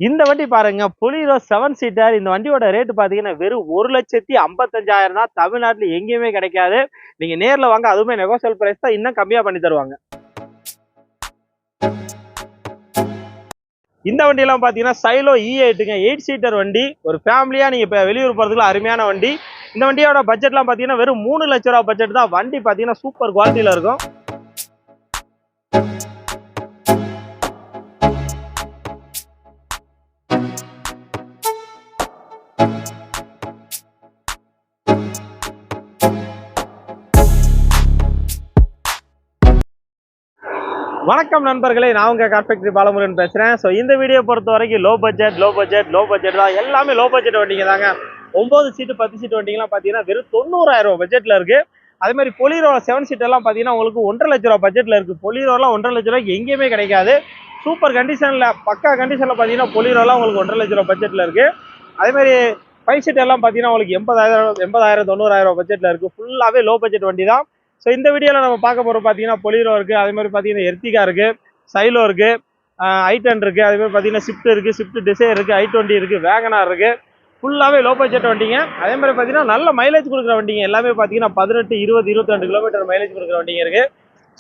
இந்த வண்டி பாருங்க பொலிரோ 7 சீட்டர். இந்த வண்டியோட ரேட் பாத்தீங்கன்னா வெறும் 1,55,000 தான். தமிழ்நாட்டுல எங்கேயுமே கிடைக்காது. நீங்க நேர்ல வாங்க, அதுவுமே நெகோசியபிள் பிரைஸ் தான், இன்னும் கம்மியா பண்ணி தருவாங்க. இந்த வண்டியெல்லாம் பாத்தீங்கன்னா சைலோ E8ங்க, 8 சீட்டர் வண்டி. ஒரு ஃபேமிலியா நீங்க இப்ப வெளியூர் போறதுக்குள்ள அருமையான வண்டி. இந்த வண்டியோட பட்ஜெட்லாம் பாத்தீங்கன்னா வெறும் 3 லட்சம் ரூபாய் பட்ஜெட் தான். வண்டி பாத்தீங்கன்னா சூப்பர் குவாலிட்டியில இருக்கும். வணக்கம் நண்பர்களே, நான் உங்க கார்பெக்டரி பாலமுருகன் பேசுறேன். ஸோ இந்த வீடியோ பொறுத்த வரைக்கும் லோ பட்ஜெட் தான். எல்லாமே லோ பட்ஜெட் வண்டிங்க தாங்க. 9 சீட்டு 10 சீட்டு வண்டிங்கலாம் பார்த்தீங்கன்னா வெறும் 90,000 பட்ஜெட்ல இருக்கு. அதே மாதிரி பொலிரோ 7 சீட் எல்லாம் பார்த்தீங்கன்னா உங்களுக்கு 1,50,000 லட்ச ரூபா பட்ஜெட்ல இருக்கு. பொலிரோலாம் 1,50,000 லட்ச ரூபாய்க்கு எங்கேயுமே கிடைக்காது. சூப்பர் கண்டிஷன்ல, பக்கா கண்டிஷன்ல பார்த்தீங்கன்னா பொலிரோலாம் உங்களுக்கு 1,50,000 லட்ச ரூபா பட்ஜெட்ல இருக்கு. அதே மாதிரி 5 சீட் எல்லாம் பார்த்தீங்கன்னா உங்களுக்கு 80,000 90,000 பட்ஜெட்ல இருக்கு. ஃபுல்லாவே லோ பட்ஜெட் வண்டி தான். ஸோ இந்த வீடியோவில் நம்ம பார்க்க போகிறோம் பார்த்தீங்கன்னா பொலிரோ இருக்குது, அதே மாதிரி பார்த்தீங்கன்னா எர்டிகா இருக்குது, சைலோ இருக்குது, i10 இருக்குது, அதே மாதிரி பார்த்தீங்கன்னா ஸ்விஃப்ட் இருக்குது, ஸ்விஃப்ட் டிசைர் இருக்குது, i20 இருக்குது, வேகனார் இருக்குது. ஃபுல்லாகவே லோ பட்ஜெட் வண்டிங்க. அதே மாதிரி பார்த்தீங்கன்னா நல்ல மைலேஜ் கொடுக்குற வண்டிங்க. எல்லாமே பார்த்தீங்கன்னா 18, 20, 22 கிலோமீட்டர் மைலேஜ் கொடுக்குற வண்டிங்க இருக்குது.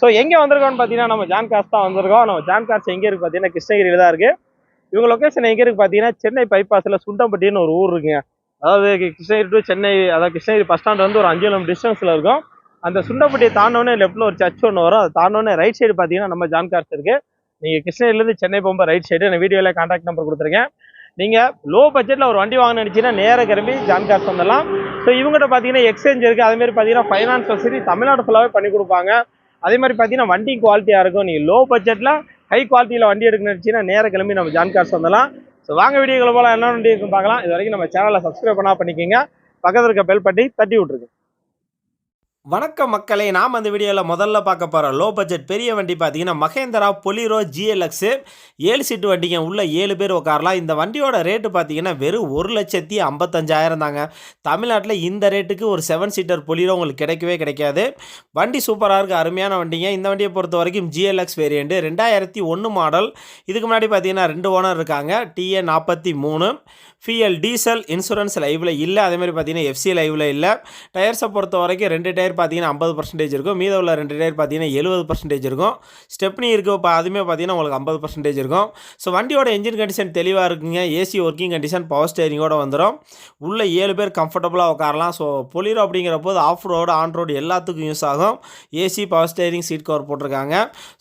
ஸோ எங்கே வந்திருக்கோம்னு பார்த்தீங்கன்னா நம்ம ஜான் கார்ஸ் தான் வந்திருக்கோம். நம்ம ஜான் கார்ஸ் எங்கே இருக்குது பார்த்தீங்கன்னா கிருஷ்ணகிரியில் தான் இருக்குது. இவங்க லொக்கேஷன் எங்கே இருக்குது பார்த்தீங்கன்னா சென்னை பைபாஸில் சுண்டம்பட்டின்னு ஒரு ஊர் இருக்குங்க. அதாவது கிருஷ்ணகிரி டு சென்னை, அதாவது கிருஷ்ணகிரி பஸ் ஸ்டாண்ட் வந்து ஒரு 5 கிலோமீட்டர் டிஸ்டன்ஸில் இருக்கும். அந்த சுண்டப்பட்டியை தாண்டோடனே லெஃப்ட்ல ஒரு சர்ச் ஒன்று வரும். அதை தாண்டோடனே ரைட் சைடு பார்த்தீங்கன்னா நம்ம ஜான் கார்ஸ் இருக்கு. நீங்கள் கிருஷ்ணகிரிலேருந்து சென்னை போகும்போது ரைட் சைடு நான் வீடியோவில் கான்டாக்ட் நம்பர் கொடுத்துருக்கேன். நீங்கள் லோ பட்ஜெட்டில் ஒரு வண்டி வாங்க நினச்சிங்கன்னா நேராக கிளம்பி ஜான் கார்ஸ் வந்துடலாம். ஸோ இவங்ககிட்ட பார்த்தீங்கன்னா எக்ஸ்சேஞ்ச் இருக்குது, அதேமாதிரி பார்த்தீங்கன்னா ஃபைனான்ஸ் வசதி தமிழ்நாடு ஃபுல்லாகவே பண்ணி கொடுப்பாங்க. அதே மாதிரி பார்த்தீங்கன்னா வண்டி குவாலிட்டியாக இருக்கும். நீங்கள் லோ பட்ஜெட்டில் ஹை குவாலிட்டியில் வண்டி எடுக்க நினச்சிங்கன்னா நேராக கிளம்பி நம்ம ஜான் கார்ஸ் வந்துடலாம். ஸோ வாங்க வீடியோக்களை போல என்ன வண்டி இருக்குன்னு பார்க்கலாம். இது வரைக்கும் நம்ம சேனலை சப்ஸ்கிரைப் பண்ணா பண்ணிக்கிங்க, பக்கத்தில் இருக்க பெல் பட்டி தட்டி விட்ருக்கு. வணக்கம் மக்களே, நாம் அந்த வீடியோவில் முதல்ல பார்க்க போகிற லோ பட்ஜெட் பெரிய வண்டி பார்த்தீங்கன்னா மகேந்திரா பொலிரோ GLX 7 சீட்டு வண்டிங்க. உள்ள 7 பேர் உட்காரலாம். இந்த வண்டியோட ரேட்டு பார்த்தீங்கன்னா வெறும் 1,55,000 தாங்க. தமிழ்நாட்டில் இந்த ரேட்டுக்கு ஒரு 7 சீட்டர் பொலிரோ உங்களுக்கு கிடைக்கவே கிடைக்காது. வண்டி சூப்பராக இருக்குது, அருமையான வண்டிங்க. இந்த வண்டியை பொறுத்த வரைக்கும் GLX வேரியண்ட்டு 2001 மாடல். இதுக்கு முன்னாடி பார்த்தீங்கன்னா 2 ஓனர் இருக்காங்க. TA 43 ஃபிஎல் டீசல், இன்சூரன்ஸ் லைவில் இல்லை. அதேமாதிரி பார்த்தீங்கன்னா FC லைவில் இல்லை. டயர்ஸை பொறுத்த வரைக்கும் 2 டயர் பார்த்தீங்கன்னா 50% இருக்கும். மீத உள்ள 2 டயர் பார்த்தீங்கன்னா 70% இருக்கும். ஸ்டெப்னி இருக்கும், இப்போ அதுவுமே பார்த்தீங்கன்னா உங்களுக்கு 50% இருக்கும். ஸோ வண்டியோட என்ஜின் கண்டிஷன் தெளிவாக இருக்குங்க. ஏசி ஒர்க்கிங் கண்டிஷன், பவர் ஸ்டேரிங்கோடு வந்துடும். உள்ள 7 பேர் கம்ஃபர்டபுளாக உட்காரலாம். ஸோ பொலிரோ அப்படிங்கிற போது ஆஃப் ரோடு ஆன் ரோடு எல்லாத்துக்கும் யூஸ் ஆகும். AC, power steering, seat cover போட்டிருக்காங்க.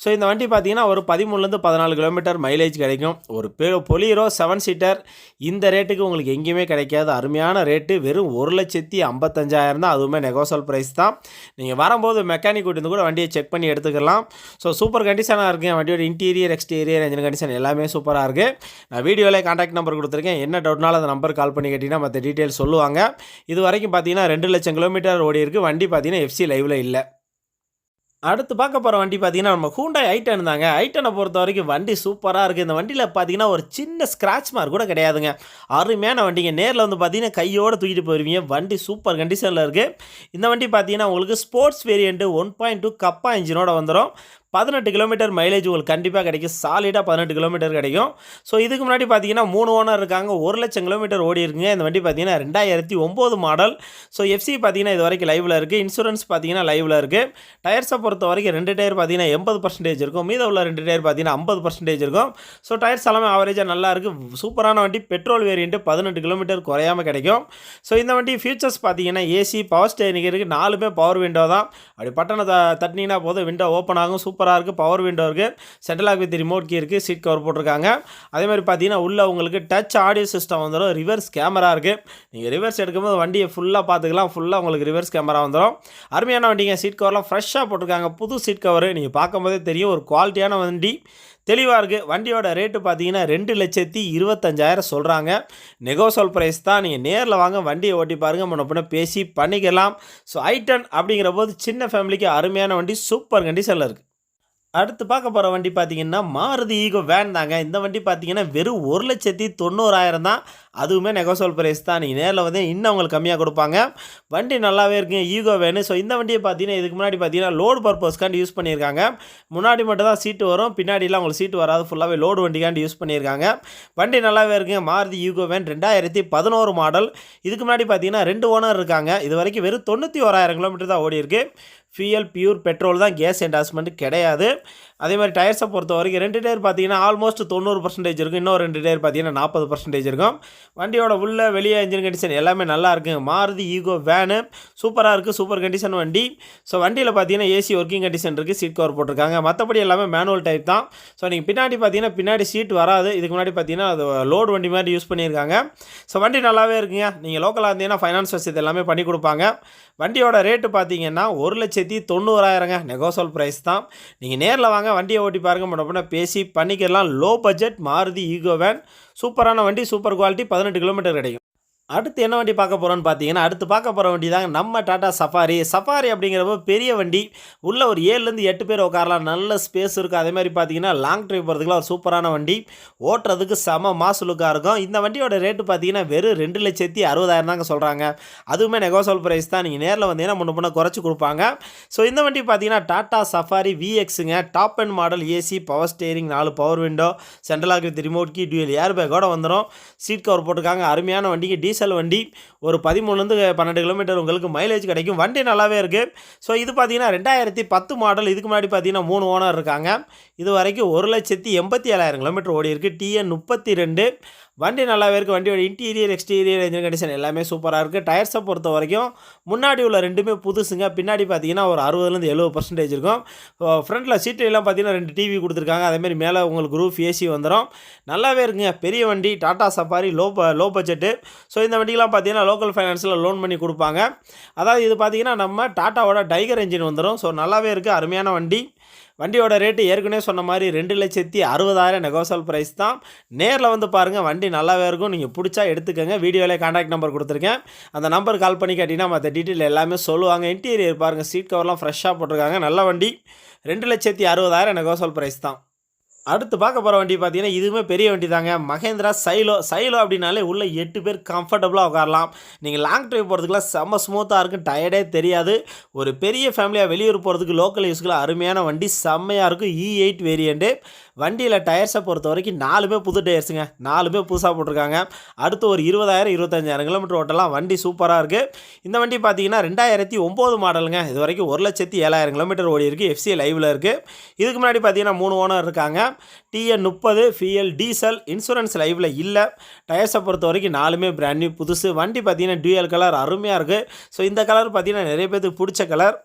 ஸோ இந்த வண்டி பார்த்தீங்கன்னா ஒரு 13லேருந்து 14 கிலோமீட்டர் மைலேஜ் கிடைக்கும். ஒரு பொலிரோ 7 சீட்டர் இந்த ரேட்டுக்கு உங்களுக்கு எங்கேயுமே கிடைக்காது. அருமையான ரேட்டு, வெறும் 1,55,000 தான். அதுவுமே நெகோசியபிள் ப்ரைஸ் தான். நீங்கள் வரும்போது மெக்கானிக் கூட்டி கூட வண்டியை செக் பண்ணி எடுத்துக்கலாம். ஸோ சூப்பர் கண்டிஷனாக இருக்குங்க. வண்டியோட இன்டீரியர், எக்ஸ்டீரியர், என்ஜின் கண்டிஷன் எல்லாமே சூப்பராக இருக்குது. நான் வீடியோவில் கான்டாக்ட் நம்பர் கொடுத்துருக்கேன். என்ன டவுட்னாலும் அந்த நம்பர் கால் பண்ணி கேட்டிங்கன்னா மற்ற டீட்டெயில்ஸ் சொல்லுவாங்க. இது வரைக்கும் பார்த்தீங்கன்னா 2 லட்சம் கிலோமீட்டர் ஓடி இருக்குது. வண்டி பார்த்தீங்கன்னா FC லைவில் இல்லை. அடுத்து பார்க்க போகிற வண்டி பார்த்தீங்கன்னா நம்ம ஹூண்டாய் i10 தாங்க. i10 பொறுத்த வரைக்கும் வண்டி சூப்பராக இருக்குது. இந்த வண்டியில் பார்த்தீங்கன்னா ஒரு சின்ன ஸ்க்ராட்ச் மார்க் கூட கிடையாதுங்க. அருமையான வண்டிங்க. நேரில் வந்து பார்த்தீங்கன்னா கையோடு தூக்கிட்டு போயிருவீங்க. வண்டி சூப்பர் கண்டிஷனில் இருக்குது. இந்த வண்டி பார்த்தீங்கன்னா உங்களுக்கு ஸ்போர்ட்ஸ் வேரியண்ட்டு 1.2 கப்பா இன்ஜினோட வந்துடும். 18 கிலோமீட்டர் மைலேஜ் உங்களுக்கு கண்டிப்பாக கிடைக்கும். சாலிடாக 18 கிலோமீட்டர் கிடைக்கும். ஸோ இதுக்கு முன்னாடி பார்த்தீங்கன்னா 3 ஓனர் இருக்காங்க. 1 லட்சம் கிலோமீட்டர் ஓடி இருக்குங்க. இந்த வண்டி பார்த்தீங்கன்னா 2009 மாடல். ஸோ FC பார்த்தீங்கன்னா இது வரைக்கும் லைவில் இருக்குது. இன்சூரன்ஸ் பார்த்தீங்கன்னா லைவில் இருக்குது. டயர்ஸை பொறுத்த வரைக்கும் 2 டயர் பார்த்தீங்கன்னா 80% இருக்கும். மீத உள்ள 2 டயர் பார்த்தீங்கன்னா 50% இருக்கும். ஸோ டயர்ஸ் எல்லாமே ஆவரேஜாக நல்லா இருக்குது. சூப்பரான வண்டி. பெட்ரோல் வேரியண்ட்டு 18 கிலோமீட்டர் குறையாமல் கிடைக்கும். ஸோ இந்த வண்டி ஃபியூச்சர்ஸ் பார்த்தீங்கன்னா ஏசி, பவர் ஸ்டேரிங் இருக்குது. 4மே பவர் விண்டோ தான். அப்படி பட்டனை தட்டினீங்கன்னா போதும் விண்டோ ஓப்பன் ஆகும். சூப்பராக இருக்குது. பவர் விண்டோ இருக்குது. Central lock with remote key இருக்குது. சீட் கவர் போட்டிருக்காங்க. அதே மாதிரி பார்த்தீங்கன்னா உள்ள உங்களுக்கு டச் ஆடியோ சிஸ்டம் வந்துடும். ரிவர்ஸ் கேமரா இருக்குது. நீங்கள் ரிவர்ஸ் எடுக்கும்போது வண்டியை ஃபுல்லாக பார்த்துக்கலாம். ஃபுல்லாக உங்களுக்கு ரிவர்ஸ் கேமரா வந்துடும். அருமையான வண்டிங்க. சீட் கவர்லாம் ஃப்ரெஷ்ஷாக போட்டிருக்காங்க. புது சீட் கவர். நீங்கள் பார்க்கும்போதே தெரியும் ஒரு குவாலிட்டியான வண்டி, தெளிவாக இருக்குது. வண்டியோட ரேட்டு பார்த்தீங்கன்னா 2,25,000 சொல்கிறாங்க. நெகோசியபிள் ப்ரைஸ் தான். நீங்கள் நேரில் வாங்க, வண்டியை ஓட்டி பாருங்கள், முன்ன பேசி பண்ணிக்கலாம். ஸோ i10 அப்படிங்கிற போது சின்ன ஃபேமிலிக்கு அருமையான வண்டி, சூப்பர் கண்டிஷனில் இருக்குது. அடுத்து பார்க்க போகிற வண்டி பார்த்தீங்கன்னா மாருதி ஈகோ வேன் தாங்க. இந்த வண்டி பார்த்தீங்கன்னா வெறும் 1,90,000 தான். அதுவுமே நெகோசியபிள் பிரைஸ் தான். நீங்கள் நேரில் வந்து இன்னும் அவங்களுக்கு கம்மியாக கொடுப்பாங்க. வண்டி நல்லாவே இருக்குங்க, ஈகோ வேனு. ஸோ இந்த வண்டியை பார்த்தீங்கன்னா இதுக்கு முன்னாடி பார்த்தீங்கன்னா லோடு பர்பஸ்க்காண்டி யூஸ் பண்ணியிருக்காங்க. முன்னாடி மட்டும் தான் சீட்டு வரும், பின்னாடிலாம் உங்களுக்கு சீட்டு வராது, ஃபுல்லாகவே லோடு வண்டிக்காண்டி யூஸ் பண்ணியிருக்காங்க. வண்டி நல்லாவே இருக்குங்க. Maruti Eeco van 2011 model. இதுக்கு முன்னாடி பார்த்தீங்கன்னா 2 ஓனர் இருக்காங்க. இது வரைக்கும் வெறும் 91,000 கிலோமீட்டர் தான் ஓடி இருக்கு. ஃபியூயல் பியூர் பெட்ரோல் தான், கேஸ் என்டாஸ்மெண்ட் கிடையாது. அதே மாதிரி டயர்ஸை பொறுத்த வரைக்கும் 2 டயர் பார்த்தீங்கன்னா ஆல்மோஸ்ட் 90% இருக்கும். இன்னும் 2 டயர் பார்த்தீங்கன்னா 40% இருக்கும். வண்டியோட உள்ள வெளியே இன்ஜின் கண்டிஷன் எல்லாமே நல்லா இருக்குங்க. மாருதி ஈகோ வேனு சூப்பராக இருக்குது, சூப்பர் கண்டிஷன் வண்டி. ஸோ வண்டியில் பார்த்தீங்கன்னா ஏசி ஒர்க்கிங் கண்டிஷன் இருக்குது, சீட் கவர் போட்டிருக்காங்க. மற்றபடி எல்லாமே மேனுவல் டைப் தான். ஸோ நீங்கள் பின்னாடி பார்த்தீங்கன்னா பின்னாடி சீட் வராது. இதுக்கு முன்னாடி பார்த்தீங்கன்னா அது லோடு வண்டி மாதிரி யூஸ் பண்ணியிருக்காங்க. ஸோ வண்டி நல்லாவே இருக்குங்க. நீங்கள் லோக்கலாக இருந்தீங்கன்னா ஃபைனான்ஸ் வசதி எல்லாமே பண்ணி கொடுப்பாங்க. வண்டியோட ரேட்டு பார்த்தீங்கன்னா 1,90,000 நெகோசியபிள் ப்ரைஸ் தான். நீங்கள் நேரில் வாங்க, வண்டியை ஓட்டி பாருங்க, முன்னே பேசி பண்ணிக்கலாம். Low budget Maruti Eeco van சூப்பரான வண்டி, சூப்பர் குவாலிட்டி, 18 கிலோமீட்டர் கிடைக்கும். அடுத்து என்ன வண்டி பார்க்க போகிறோன்னு பார்த்தீங்கன்னா, அடுத்து பார்க்க போகிற வண்டி தாங்க நம்ம டாடா சஃபாரி. சஃபாரி அப்படிங்கிறப்போ பெரிய வண்டி, உள்ள ஒரு 7லேருந்து 8 பேர் உட்காரலாம், நல்ல ஸ்பேஸ் இருக்கும். அதே மாதிரி பார்த்தீங்கன்னா லாங் ட்ரைவ் போகிறதுக்குலாம் ஒரு சூப்பரான வண்டி, ஓட்டுறதுக்கு செம மாஸ் லுக்காக இருக்கும். இந்த வண்டியோட ரேட்டு பார்த்தீங்கன்னா வெறும் 2,60,000 தாங்க சொல்கிறாங்க. அதுவுமே நெகோசியபிள் ப்ரைஸ் தான். நீங்கள் நேரில் வந்தீங்கன்னா முன்ன குறைச்சி கொடுப்பாங்க. ஸோ இந்த வண்டி பார்த்தீங்கன்னா டாடா சஃபாரி விஎக்ஸுங்க. Top end model, AC, power steering, 4 power window, central lock with remote key, dual air பேக்கோட வந்துடும். சீட் கவர் போட்டிருக்காங்க. அருமையான வண்டிக்கு டீசல் வண்டி. ஒரு 13லேருந்து 12 கிலோமீட்டர் உங்களுக்கு மைலேஜ் கிடைக்கும். வண்டி நல்லாவே இருக்குது. ஸோ இது பார்த்தீங்கன்னா 2010 மாடல். இதுக்கு முன்னாடி பார்த்தீங்கன்னா 3 ஓனர் இருக்காங்க. இது வரைக்கும் 1,87,000 கிலோமீட்டர் ஓடி இருக்குது. TN 32. வண்டி நல்லாவே இருக்குது. வண்டியோட இன்டீரியர், எக்ஸ்டீரியர், இன்ஜின் கண்டிஷன் எல்லாமே சூப்பராக இருக்குது. டயர்ஸை பொறுத்த வரைக்கும் முன்னாடி உள்ள 2மே புதுசுங்க. பின்னாடி பார்த்தீங்கன்னா ஒரு 60லேருந்து 70% இருக்கும். ஃப்ரண்ட்டில் சீட்லாம் பார்த்தீங்கன்னா 2 டிவி கொடுத்துருக்காங்க. அதேமாதிரி மேலே உங்களுக்கு ரூஃப் ஏசி வந்துடும். நல்லாவே இருக்குங்க. பெரிய வண்டி, Tata safari, low budget. So இந்த வண்டிக்கெலாம் பார்த்தீங்கன்னா லோக்கல் ஃபைனான்ஸில் லோன் பண்ணி கொடுப்பாங்க. அதாவது இது பார்த்தீங்கன்னா நம்ம டாட்டாவோட டைகர் என்ஜின் வந்துடும். ஸோ நல்லாவே இருக்குது, அருமையான வண்டி. வண்டியோட ரேட்டு ஏற்கனவே சொன்ன மாதிரி 2,60,000 நெகோசியபிள் ப்ரைஸ் தான். நேரில் வந்து பாருங்கள், வண்டி நல்லாவே இருக்கும். நீங்கள் பிடிச்சா எடுத்துக்கோங்க. வீடியோவில் கான்டாக்ட் நம்பர் கொடுத்துருக்கேன், அந்த நம்பர் கால் பண்ணி கேட்டிங்கன்னா மற்ற டீட்டெயில் எல்லாமே சொல்லுவாங்க. இன்டீரியர் பாருங்கள், சீட் கவர்லாம் ஃப்ரெஷ்ஷாக போட்டிருக்காங்க. நல்ல வண்டி, 2,60,000 நெகோசியபிள் ப்ரைஸ் தான். அடுத்து பார்க்க போகிற வண்டி பார்த்தீங்கன்னா இதுவுமே பெரிய வண்டி தாங்க. மகேந்திரா சைலோ அப்படின்னாலே உள்ள 8 பேர் கம்ஃபர்டபுளாக உட்காரலாம். நீங்கள் லாங் ட்ரைவ் போகிறதுக்குலாம் செம்ம ஸ்மூத்தாக இருக்கும், டயர்டே தெரியாது. ஒரு பெரிய ஃபேமிலியாக வெளியூர் போகிறதுக்கு லோக்கல் யூஸ்க்குலாம் அருமையான வண்டி, செம்மையாக இருக்கும். E8 variant. வண்டியில் டயர்ஸை பொறுத்த வரைக்கும் 4மே புது டயர்ஸுங்க, 4மே புதுசாக போட்டிருக்காங்க. அடுத்து ஒரு 20,000 25,000 கிலோமீட்டர் ஓட்டலாம். வண்டி சூப்பராக இருக்குது. இந்த வண்டி பார்த்தீங்கன்னா 2009 மாடலுங்க. இது வரைக்கும் 1,07,000 கிலோமீட்டர் ஓடி இருக்குது. FC லைவில் இருக்குது. இதுக்கு முன்னாடி பார்த்தீங்கன்னா 3 ஓனர் இருக்காங்க. TN 30, ஃபியல், டீசல், இன்சூரன்ஸ் லைவில் இல்லை. டயர்ஸை பொறுத்த வரைக்கும் 4மே பிராண்ட் நியூ புதுசு. வண்டி பார்த்தீங்கன்னா டூயல் கலர், அருமையாக இருக்குது. ஸோ இந்த கலர் பார்த்தீங்கன்னா நிறைய பேருக்கு பிடிச்ச கலர்.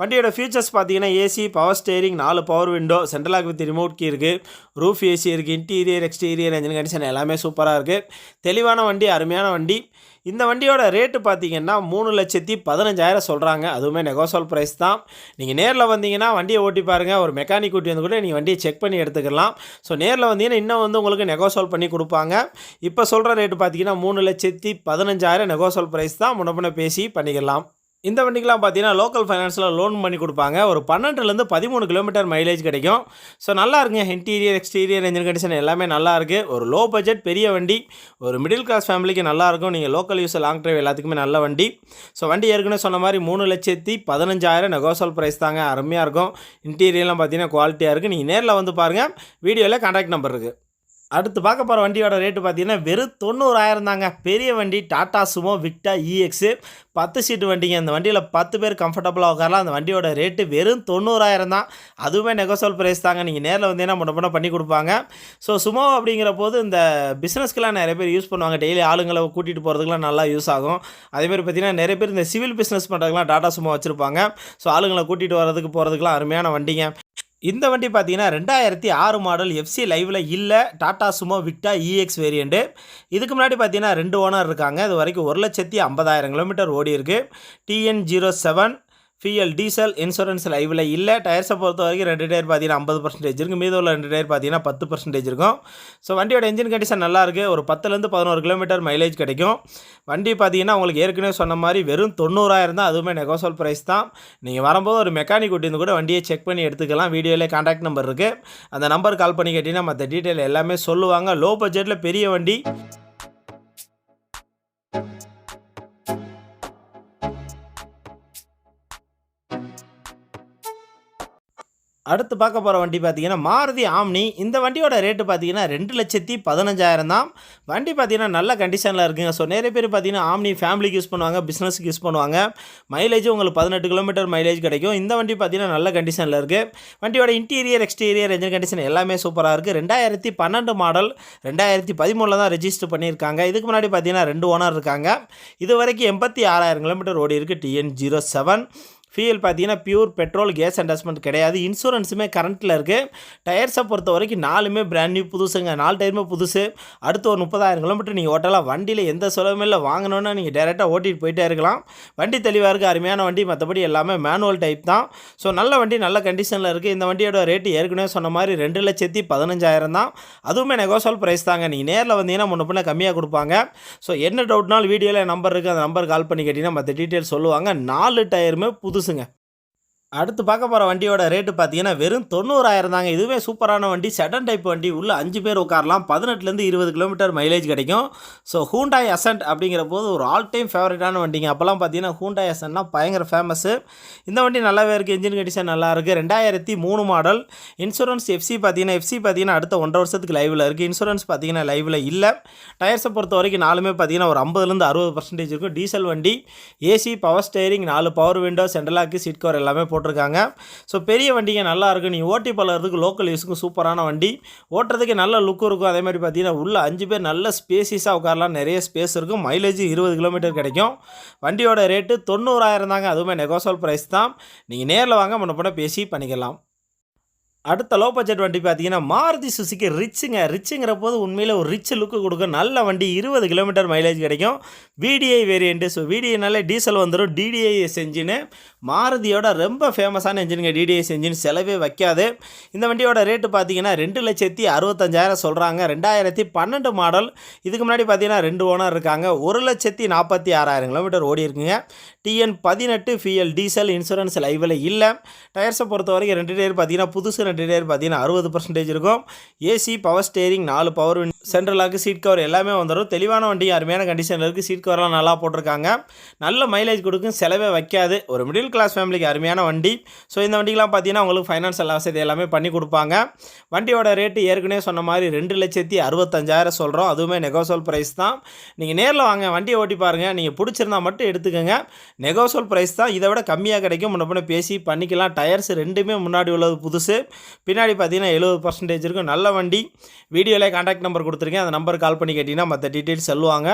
வண்டியோட ஃபீச்சர்ஸ் பார்த்தீங்கன்னா AC, power steering, 4 power window, central lock with remote key இருக்குது, ரூஃப் ஏசி இருக்குது, இன்டீரியர், எக்ஸ்டீரியர், இன்ஜின் கண்டிஷன் எல்லாமே சூப்பராக இருக்குது. தெளிவான வண்டி, அருமையான வண்டி. இந்த வண்டியோட ரேட்டு பார்த்தீங்கன்னா 3,15,000 சொல்கிறாங்க. அதுவுமே நெகோசியபிள் ப்ரைஸ் தான். நீங்கள் நேரில் வந்தீங்கன்னா வண்டியை ஓட்டி பாருங்கள், ஒரு மெக்கானிக் கூட்டி வந்து கூட நீங்கள் வண்டியை செக் பண்ணி எடுத்துக்கலாம். ஸோ நேரில் வந்தீங்கன்னா இன்னும் வந்து உங்களுக்கு நெகோசியபிள் பண்ணி கொடுப்பாங்க. இப்போ சொல்கிற ரேட்டு பார்த்தீங்கன்னா 3,15,000 நெகோசியபிள் ப்ரைஸ் தான். முன்ன பேசி பண்ணிக்கலாம். இந்த வண்டிக்கெலாம் பார்த்தீங்கன்னா லோக்கல் ஃபைனான்ஸில் லோன் பண்ணி கொடுப்பாங்க. ஒரு 12லேருந்து 13 கிலோமீட்டர் மைலேஜ் கிடைக்கும். ஸோ நல்லா இருக்குங்க. இன்டீரியர், எக்ஸ்டீரியர், இன்ஜின் கண்டிஷன் எல்லாமே நல்லா இருக்குது. ஒரு லோ பட்ஜெட் பெரிய வண்டி, ஒரு மிடில் கிளாஸ் ஃபேமிலிக்கு நல்லாயிருக்கும். நீங்கள் லோக்கல் யூஸ், லாங் ட்ரைவ் எல்லாத்துக்குமே நல்ல வண்டி. ஸோ வண்டி ஏற்கனவே சொன்ன மாதிரி 3,15,000 நெகோசியபிள் ப்ரைஸ் தாங்க. அருமையாக இருக்கும். இன்டீரியர்லாம் பார்த்தீங்கன்னா குவாலிட்டியாக இருக்குது. நீங்கள் நேரில் வந்து பாருங்கள். வீடியோவில் கான்டாக்ட் நம்பர் இருக்குது. அடுத்து பார்க்க போகிற வண்டியோட ரேட்டு பார்த்தீங்கன்னா வெறும் 90,000 தாங்க. பெரிய வண்டி, டாடா சுமோ விக்டா EX, 10 சீட்டு வண்டிங்க. இந்த வண்டியில் 10 பேர் கம்ஃபர்டபுளாக உட்காரலாம். அந்த வண்டியோட ரேட்டு வெறும் 90,000 தான். அதுவுமே நெகோசியபிள் ப்ரைஸ் தாங்க. நீங்கள் நேரில் வந்தீங்கன்னா முன்ன பண்ணி கொடுப்பாங்க. ஸோ சுமோ அப்படிங்கிற போது இந்த பிஸ்னஸ்க்கெலாம் நிறைய பேர் யூஸ் பண்ணுவாங்க. டெய்லி ஆளுங்களை கூட்டிகிட்டு போகிறதுக்குலாம் நல்லா யூஸ் ஆகும். அதேமாதிரி பார்த்தீங்கன்னா நிறைய பேர் இந்த சிவில் பிஸ்னஸ் பண்ணுறதுக்குலாம் டாடா சுமோ வச்சுருப்பாங்க. ஸோ ஆளுங்களை கூட்டிகிட்டு வரதுக்கு போகிறதுக்குலாம் அருமையான வண்டிங்க. இந்த வண்டி பார்த்தீங்கன்னா 2006 மாடல், FC லைவில் இல்லை. Tata Sumo விக்டா EX variant. இதுக்கு முன்னாடி பார்த்தீங்கன்னா 2 ஓனர் இருக்காங்க. இது வரைக்கும் 1,50,000 கிலோமீட்டர் ஓடி இருக்குது. TN 07, ஃபியல், டீசல், இன்சூரன்ஸ் லைவில் இல்லை. டயர்ஸை பொறுத்த வரைக்கும் 2 டயர் பார்த்தீங்கன்னா 50% இருக்குது. மீது உள்ள 2 டயர் பார்த்தீங்கன்னா 10% இருக்கும். ஸோ வண்டியோட என்ஜின் கண்டிஷன் நல்லாயிருக்கு. ஒரு 10லேருந்து 11 கிலோமீட்டர் மைலேஜ் கிடைக்கும். வண்டி பார்த்தீங்கன்னா உங்களுக்கு ஏற்கனவே சொன்ன மாதிரி வெறும் 90,000 தான். அதுவுமே நெகோசியபிள் ப்ரைஸ் தான். நீங்கள் வரும்போது ஒரு மெக்கானிக் கூட்டிருந்து கூட வண்டியை செக் பண்ணி எடுத்துக்கலாம். வீடியோவில் கான்டாக்ட் நம்பர் இருக்குது, அந்த நம்பர் கால் பண்ணி கேட்டிங்கன்னா மற்ற டீட்டெயில் எல்லாமே சொல்லுவாங்க. லோ பட்ஜெட்டில் பெரிய வண்டி. அடுத்து பார்க்க போகிற வண்டி பார்த்தீங்கன்னா மாருதி ஆம்னி. இந்த வண்டியோட ரேட்டு பார்த்தீங்கன்னா 2,15,000 தான். வண்டி பார்த்தீங்கன்னா நல்ல கண்டிஷனில் இருக்குங்க. ஸோ நிறைய பேர் பார்த்தீங்கன்னா ஆம்னி ஃபேமிலிக்கு யூஸ் பண்ணுவாங்க, பிஸ்னஸுக்கு யூஸ் பண்ணுவாங்க. மைலேஜும் உங்களுக்கு 18 கிலோமீட்டர் மைலேஜ் கிடைக்கும். இந்த வண்டி பார்த்தீங்கன்னா நல்ல கண்டிஷனில் இருக்குது. வண்டியோட இன்டீரியர், எக்ஸ்டீரியர், என்ஜின் கண்டிஷன் எல்லாமே சூப்பராக இருக்குது. 2012 மாடல், 2013 தான் ரெஜிஸ்டர் பண்ணியிருக்காங்க. இதுக்கு முன்னாடி பார்த்தீங்கன்னா 2 ஓனர் இருக்காங்க. இது வரைக்கும் 86,000 கிலோமீட்டர் ஓடி இருக்குது. TN07. ஃபியூல் பார்த்தீங்கன்னா பியூர் பெட்ரோல், கேஸ் அண்டஸ்மெண்ட் கிடையாது. இன்சூரன்ஸுமே கரண்ட்டில் இருக்குது. டயர்ஸை பொறுத்த வரைக்கும் 4மே பிராண்ட் நியூ புதுசுங்க. 4 டயருமே புதுசு. அடுத்து ஒரு 30,000 கிலோமீட்டர் நீங்கள் ஓட்டலாம். வண்டியில் எந்த செலவுமே இல்லை. வாங்கணுன்னா நீங்கள் டேரெக்டாக ஓட்டிகிட்டு போயிட்டே இருக்கலாம். வண்டி தெளிவாக இருக்குது, அருமையான வண்டி. மற்றபடி எல்லாமே மேனுவல் டைப் தான். ஸோ நல்ல வண்டி, நல்ல கண்டிஷனில் இருக்குது. இந்த வண்டியோட ரேட்டு ஏற்கனவே சொன்ன மாதிரி 2,15,000 தான். அதுவுமே நெகோசியபிள் ப்ரைஸ் தாங்க. நீங்கள் நேரில் வந்தீங்கன்னா முன்ன பின்ன கம்மியாக கொடுப்பாங்க. ஸோ என்ன டவுட்னாலும் வீடியோவில் நம்பர் இருக்குது, அந்த நம்பர் கால் பண்ணி கேட்டிங்கன்னா மற்ற டீட்டெயில்ஸ் சொல்லுவாங்க. 4 டயருமே புதுசுங்க. அடுத்து பார்க்க போகிற வண்டியோட ரேட்டு பார்த்தீங்கன்னா வெறும் 90,000 தாங்க. இதுவே சூப்பரான வண்டி, செடன் டைப் வண்டி. உள்ள 5 பேர் உட்காரலாம். 18லேருந்து 20 கிலோமீட்டர் மைலேஜ் கிடைக்கும். ஸோ ஹூண்டாய் அசன்ட் அப்படிங்கிற போது ஒரு ஆல் டைம் ஃபேவரட்டான வண்டிங்க. அப்போல்லாம் பார்த்தீங்கன்னா ஹூண்டாய் அசன்ட்னா பயங்கர ஃபேமஸ்ஸு. இந்த வண்டி நல்லாவே இருக்குது, இன்ஜின் கண்டிஷன் நல்லா இருக்குது. 2003 மாடல். இன்சூரன்ஸ் எஃப்சி பார்த்தீங்கன்னா அடுத்த 1.5 வருஷத்துக்கு லைவில் இருக்குது. இன்சூரன்ஸ் பார்த்தீங்கன்னா லைவில் இல்லை. டயர்ஸை பொறுத்த வரைக்கும் 4மே பார்த்தீங்கன்னா ஒரு 50லேருந்து 60% இருக்கும். டீசல் வண்டி. AC, power steering, 4 power window, central lock, seat cover எல்லாமே போட்டிருக்காங்க. ஸோ பெரிய வண்டிங்க, நல்லா இருக்கும். நீங்கள் ஓட்டி பழகிறதுக்கு, லோக்கல் யூஸுக்கும் சூப்பரான வண்டி. ஓட்டுறதுக்கு நல்ல லுக்கும் இருக்கும். அதே மாதிரி பார்த்தீங்கன்னா உள்ள 5 பேர் நல்ல ஸ்பேசிஸாக உட்காரலாம். நிறைய ஸ்பேஸ் இருக்கும். மைலேஜ் 20 கிலோமீட்டர் கிடைக்கும். வண்டியோட ரேட்டு 90,000 தாங்க. அதுவுமே நெகோசியபிள் ப்ரைஸ் தான். நீங்கள் நேரில் வாங்க, முன்ன பேசி பண்ணிக்கலாம். அடுத்த லோ பட்ஜெட் வண்டி பார்த்தீங்கன்னா மாருதி சுசுகி ரிச்சுங்கிற போது உண்மையில் ஒரு ரிச் லுக்கு கொடுக்கும். நல்ல வண்டி, 20 கிலோமீட்டர் மைலேஜ் கிடைக்கும். VDI variant. ஸோ VDIனாலே டீசல் வந்துடும். DDIS என்ஜினு மாருதியோட ரொம்ப ஃபேமஸான என்ஜினுங்க. DDIS என்ஜின் செலவே வைக்காது. இந்த வண்டியோட ரேட்டு பார்த்தீங்கன்னா 2,65,000 சொல்கிறாங்க. 2012 மாடல். இதுக்கு முன்னாடி பார்த்தீங்கன்னா 2 ஓனர் இருக்காங்க. 1,46,000 கிலோமீட்டர் ஓடி இருக்குங்க. TN18 ஃபியல், டீசல், இன்சூரன்ஸ் லைவில் இல்லை. டயர்ஸை பொறுத்த வரைக்கும் 2 டயர் பார்த்தீங்கன்னா புதுசு, 2 டயர் பார்த்தீங்கன்னா 60% இருக்கும். AC, power steering, 4 power window, central lock, seat cover எல்லாமே வந்துடும். தெளிவான வண்டி, அருமையான கண்டிஷனில் இருக்குது. சீட் கவர்லாம் நல்லா போட்டிருக்காங்க. நல்ல மைலேஜ் கொடுக்கும், செலவே வைக்காது. ஒரு மிடில் கிளாஸ் ஃபேமிலிக்கு அருமையான வண்டி. ஸோ இந்த வண்டிக்கெலாம் பார்த்தீங்கன்னா உங்களுக்கு ஃபைனான்ஷியல் வசதி எல்லாமே பண்ணி கொடுப்பாங்க. வண்டியோட ரேட்டு ஏற்கனவே சொன்ன மாதிரி 2,65,000 சொல்கிறோம். அதுவுமே நெகோசியபிள் ப்ரைஸ் தான். நீங்கள் நேரில் வாங்க, வண்டியை ஓட்டி பாருங்கள். நீங்கள் பிடிச்சிருந்தா மட்டும் எடுத்துக்கோங்க. நெகோசியபிள் ப்ரைஸ் தான். இதை விட கம்மியாக கிடைக்கும். முன்ன பேசி பண்ணிக்கலாம். டயர்ஸ் 2மே முன்னாடி உள்ளது புதுசு, பின்னாடி பார்த்தீங்கன்னா 70% இருக்கும். நல்ல வண்டி. வீடியோவில் கான்டாக்ட் நம்பர் கொடுத்துருக்கேன். அந்த நம்பர் கால் பண்ணி கேட்டிங்கன்னா மற்ற டீட்டெயில்ஸ் சொல்லுவாங்க.